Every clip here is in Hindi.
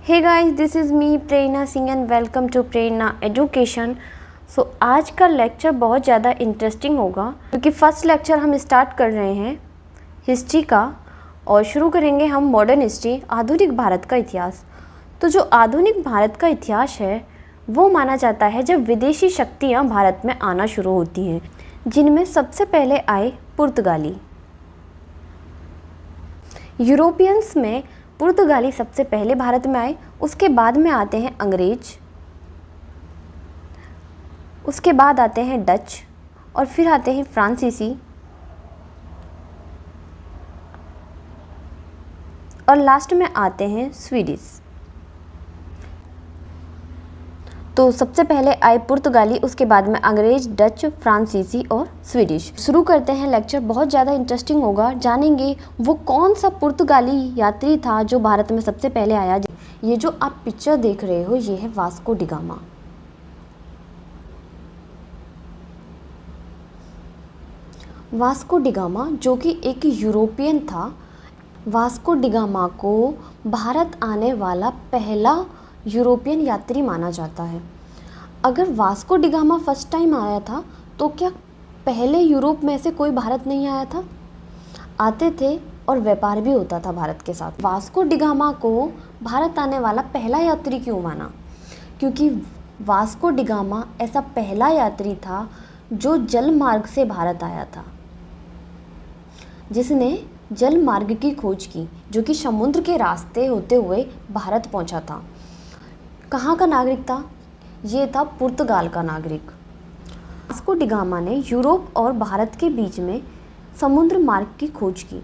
Hey guys, this is me Prerna Singh and welcome to Prerna education. So आज का लेक्चर बहुत ज़्यादा इंटरेस्टिंग होगा क्योंकि फर्स्ट लेक्चर हम स्टार्ट कर रहे हैं हिस्ट्री का और शुरू करेंगे हम मॉडर्न हिस्ट्री, आधुनिक भारत का इतिहास। तो जो आधुनिक भारत का इतिहास है वो माना जाता है जब विदेशी शक्तियाँ भारत में आना शुरू होती हैं, जिनमें सबसे पहले आए पुर्तगाली। यूरोपियंस में पुर्तगाली सबसे पहले भारत में आए, उसके बाद में आते हैं अंग्रेज, उसके बाद आते हैं डच और फिर आते हैं फ्रांसीसी और लास्ट में आते हैं स्वीडिश। तो सबसे पहले आए पुर्तगाली, उसके बाद में अंग्रेज, डच, फ्रांसीसी और स्वीडिश। शुरू करते हैं लेक्चर, बहुत ज़्यादा इंटरेस्टिंग होगा। जानेंगे वो कौन सा पुर्तगाली यात्री था जो भारत में सबसे पहले आया। ये जो आप पिक्चर देख रहे हो ये है Vasco D gamma. Vasco D gamma जो कि एक यूरोपियन था, वास्को डी गामा को भारत आने वाला पहला यूरोपियन यात्री माना जाता है। अगर Vasco D gamma first time आया था तो क्या पहले यूरोप में से कोई भारत नहीं आया था? आते थे और व्यापार भी होता था भारत के साथ। वास्को डी गामा को भारत आने वाला पहला यात्री क्यों माना? क्योंकि वास्को डी गामा ऐसा पहला यात्री था जो जल मार्ग से भारत आया था, जिसने जल मार्ग की खोज की, जो कि समुद्र के रास्ते होते हुए भारत पहुंचा था। कहाँ का नागरिक था? ये था पुर्तगाल का नागरिक। वास्को डी गामा ने यूरोप और भारत के बीच में समुद्र मार्ग की खोज की।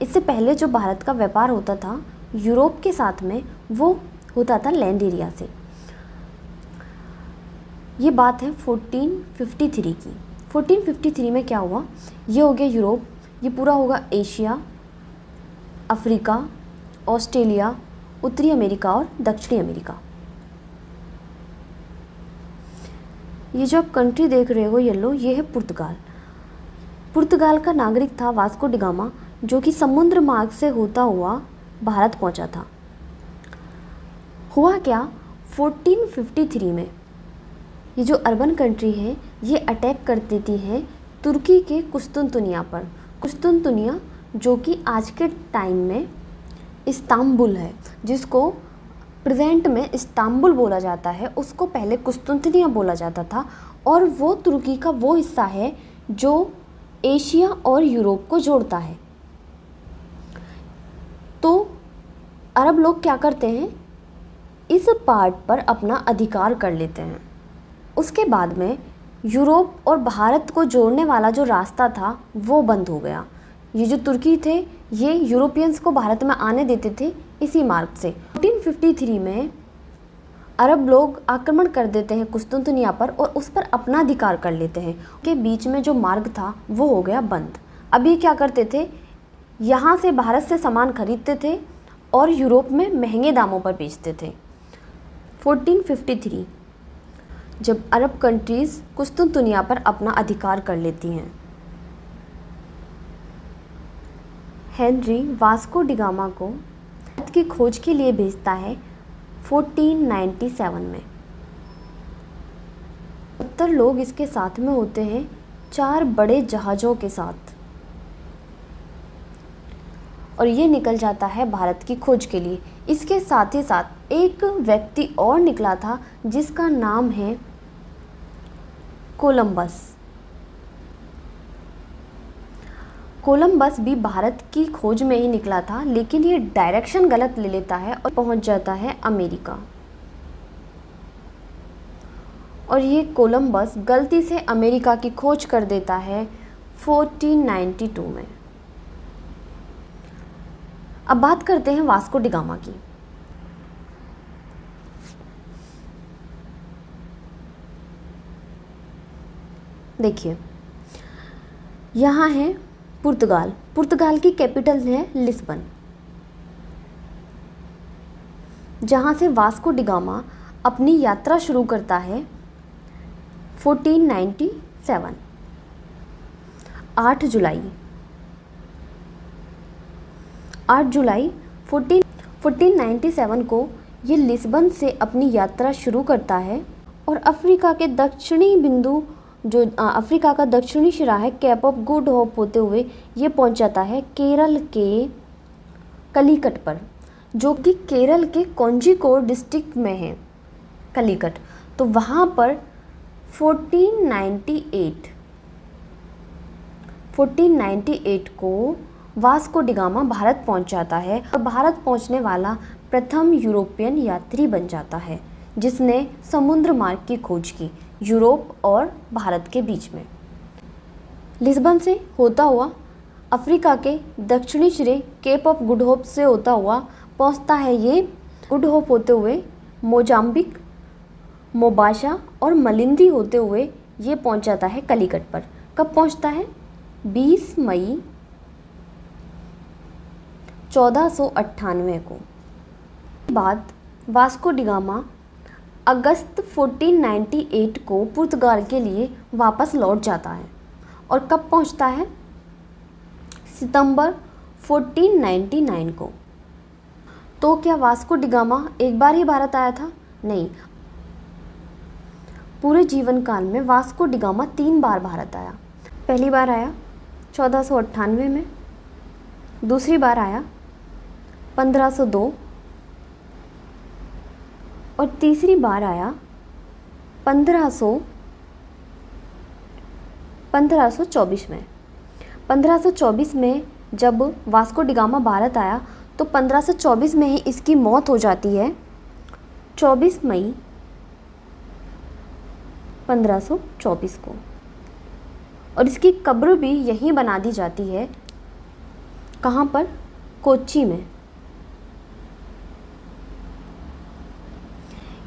इससे पहले जो भारत का व्यापार होता था यूरोप के साथ में, वो होता था लैंड एरिया से। ये बात है 1453 की। 1453 में क्या हुआ? ये हो गया यूरोप, ये पूरा होगा एशिया, अफ्रीका, ऑस्ट्रेलिया, उत्तरी अमेरिका और दक्षिणी अमेरिका। ये जो आप कंट्री देख रहे हो येलो, ये है पुर्तगाल। पुर्तगाल का नागरिक था वास्को डी गामा, जो कि समुद्र मार्ग से होता हुआ भारत पहुंचा था। हुआ क्या? 1453 में ये जो अर्बन कंट्री है ये अटैक कर देती है तुर्की के कुस्तुनतुनिया पर। कुस्तुनतुनिया जो कि आज के टाइम में इस्तांबुल है, जिसको प्रेजेंट में इस्तांबुल बोला जाता है, उसको पहले कुस्तुनतुनिया बोला जाता था। और वो तुर्की का वो हिस्सा है जो एशिया और यूरोप को जोड़ता है। तो अरब लोग क्या करते हैं, इस पार्ट पर अपना अधिकार कर लेते हैं। उसके बाद में यूरोप और भारत को जोड़ने वाला जो रास्ता था वो बंद हो गया। ये जो तुर्की थे ये यूरोपियंस को भारत में आने देते थे इसी मार्ग से। 1453 में अरब लोग आक्रमण कर देते हैं कुस्तुनतुनिया पर और उस पर अपना अधिकार कर लेते हैं। के बीच में जो मार्ग था वो हो गया बंद। अब ये क्या करते थे, यहाँ से भारत से सामान खरीदते थे और यूरोप में महंगे दामों पर बेचते थे। 1453 जब अरब कंट्रीज़ कुस्तुनतुनिया पर अपना अधिकार कर लेती हैं, हेनरी वास्को डी गामा को भारत की खोज के लिए भेजता है 1497 में। 70 लोग इसके साथ में होते हैं, 4 बड़े जहाज़ों के साथ, और ये निकल जाता है भारत की खोज के लिए। इसके साथ ही साथ एक व्यक्ति और निकला था जिसका नाम है कोलंबस। कोलंबस भी भारत की खोज में ही निकला था, लेकिन ये डायरेक्शन गलत ले लेता है और पहुंच जाता है अमेरिका। और ये कोलंबस गलती से अमेरिका की खोज कर देता है 1492 में। अब बात करते हैं वास्को डी गामा की। देखिए यहाँ है पुर्तगाल। पुर्तगाल की कैपिटल है लिस्बन, जहाँ से वास्को डी गामा अपनी यात्रा शुरू करता है 1497। 8 जुलाई 1497 को ये लिस्बन से अपनी यात्रा शुरू करता है और अफ्रीका के दक्षिणी बिंदु जो अफ्रीका का दक्षिणी सिरा है केप ऑफ गुड होप होते हुए ये पहुंच जाता है केरल के कलिकट पर, जो कि केरल के कोझिकोड डिस्ट्रिक्ट में है कलिकट। तो वहाँ पर 1498 को वास्को डिगामा भारत पहुंच जाता है और भारत पहुंचने वाला प्रथम यूरोपियन यात्री बन जाता है जिसने समुद्र मार्ग की खोज की यूरोप और भारत के बीच में। लिस्बन से होता हुआ अफ्रीका के दक्षिणी सिरे केप ऑफ गुड होप से होता हुआ पहुंचता है ये गुड होप होते हुए मोजाम्बिक, मोबाशा और मलिंदी होते हुए ये पहुंच जाता है कलिकट पर। कब पहुंचता है? 20 मई 1498 को। बाद वास्को डिगामा अगस्त 1498 को पुर्तगाल के लिए वापस लौट जाता है। और कब पहुंचता है? सितंबर 1499 को। तो क्या वास्को डिगामा एक बार ही भारत आया था? नहीं, पूरे जीवन काल में वास्को डिगामा 3 बार भारत आया। पहली बार आया 1498 में, दूसरी बार आया 1502 और तीसरी बार आया 1524 में। 1524 में जब वास्को डिगामा भारत आया तो 1524 में ही इसकी मौत हो जाती है 24 मई 1524 को। और इसकी कब्र भी यहीं बना दी जाती है। कहाँ पर? कोच्चि में।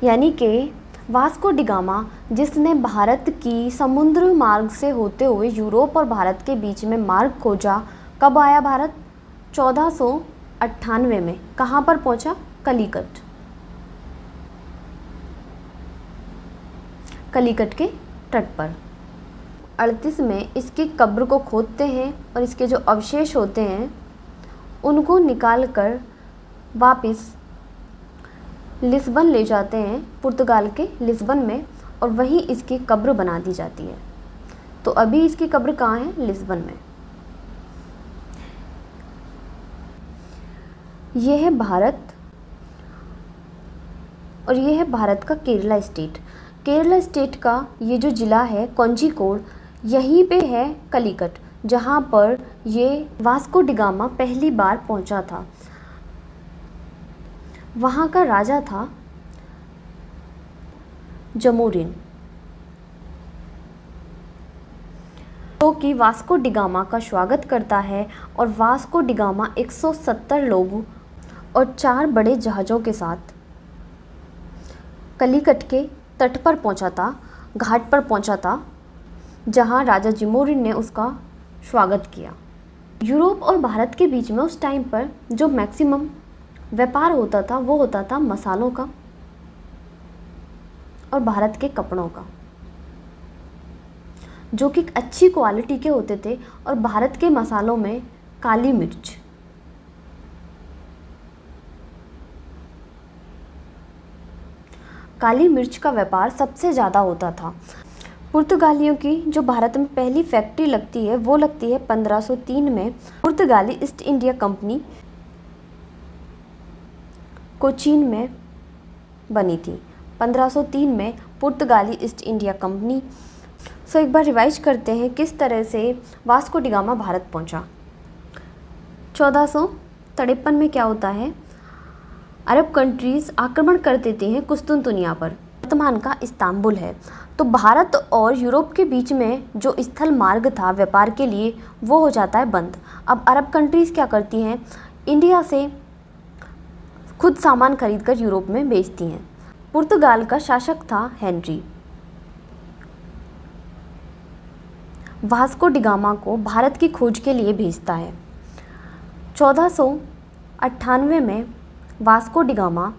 यानी कि वास्को डिगामा जिसने भारत की समुद्र मार्ग से होते हुए यूरोप और भारत के बीच में मार्ग खोजा, कब आया भारत? 1498 में। कहाँ पर पहुँचा? कलिकट। कलिकट के तट पर। 38 में इसकी कब्र को खोदते हैं और इसके जो अवशेष होते हैं उनको निकाल कर वापस लिस्बन ले जाते हैं, पुर्तगाल के लिस्बन में, और वहीं इसकी कब्र बना दी जाती है। तो अभी इसकी कब्र कहाँ है? लिस्बन में। यह है भारत और यह है भारत का केरला स्टेट। केरला स्टेट का ये जो ज़िला है कोझिकोड, यहीं पे है कलिकट, जहाँ पर ये वास्को डिगामा पहली बार पहुँचा था। वहाँ का राजा था जमोरिन, जो कि वास्को डिगामा का स्वागत करता है। और वास्को डिगामा 170 लोगों और 4 बड़े जहाज़ों के साथ कलिकट के तट पर पहुंचा था, घाट पर पहुंचा था, जहां राजा जमोरिन ने उसका स्वागत किया। यूरोप और भारत के बीच में उस टाइम पर जो मैक्सिमम व्यापार होता था वो होता था मसालों का और भारत के कपड़ों का, जो कि अच्छी क्वालिटी के होते थे। और भारत के मसालों में काली मिर्च, काली मिर्च का व्यापार सबसे ज़्यादा होता था। पुर्तगालियों की जो भारत में पहली फैक्ट्री लगती है वो लगती है 1503 में। पुर्तगाली ईस्ट इंडिया कंपनी कोचीन में बनी थी। 1503 में पुर्तगाली ईस्ट इंडिया कंपनी। सो एक बार रिवाइज करते हैं किस तरह से वास्को डिगामा भारत पहुंचा। 1453 में क्या होता है? अरब कंट्रीज़ आक्रमण कर देते हैं कुस्तुनतुनिया पर, वर्तमान का इस्तांबुल है। तो भारत और यूरोप के बीच में जो स्थल मार्ग था व्यापार के लिए वो हो जाता है बंद। अब अरब कंट्रीज़ क्या करती हैं? इंडिया से खुद सामान खरीदकर यूरोप में बेचती हैं। पुर्तगाल का शासक था हेनरी। वास्को डिगामा को भारत की खोज के लिए भेजता है। 1498 में वास्को डिगामा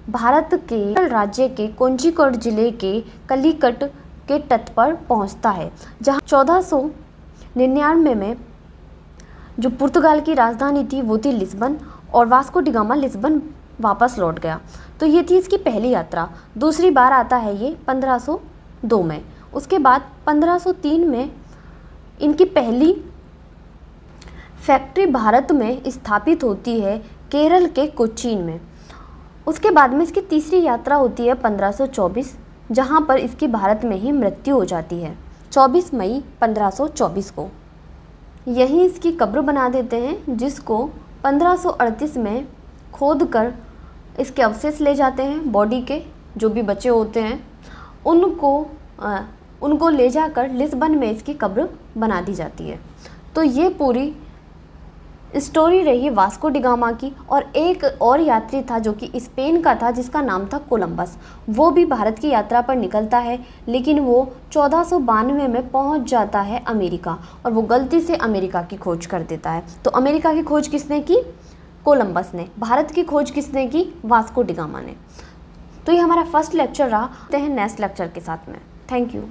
भारत के राज्य के कोझिकोड जिले के कलिकट के तट पर पहुंचता है, जहां 1499 में जो पुर्तगाल की राजधानी थी वो थी लिस्बन, और वास्को डिगामा लिस्बन वापस लौट गया। तो ये थी इसकी पहली यात्रा। दूसरी बार आता है ये 1502 में। उसके बाद 1503 में इनकी पहली फैक्ट्री भारत में स्थापित होती है, केरल के कोचीन में। उसके बाद में इसकी तीसरी यात्रा होती है 1524, जहाँ पर इसकी भारत में ही मृत्यु हो जाती है 24 मई 1524 को। यहीं इसकी कब्र बना देते हैं, जिसको 1538 में खोद कर इसके अवशेष ले जाते हैं, बॉडी के जो भी बचे होते हैं उनको ले जाकर लिस्बन में इसकी कब्र बना दी जाती है। तो ये पूरी स्टोरी रही वास्को डी गामा की। और एक और यात्री था जो कि स्पेन का था, जिसका नाम था कोलंबस। वो भी भारत की यात्रा पर निकलता है, लेकिन वो 1492 में पहुंच जाता है अमेरिका, और वो गलती से अमेरिका की खोज कर देता है। तो अमेरिका की खोज किसने की? कोलंबस ने। भारत की खोज किसने की? वास्को डी गामा ने। तो ये हमारा फर्स्ट लेक्चर रहा। हैं नेक्स्ट लेक्चर के साथ में। Thank you.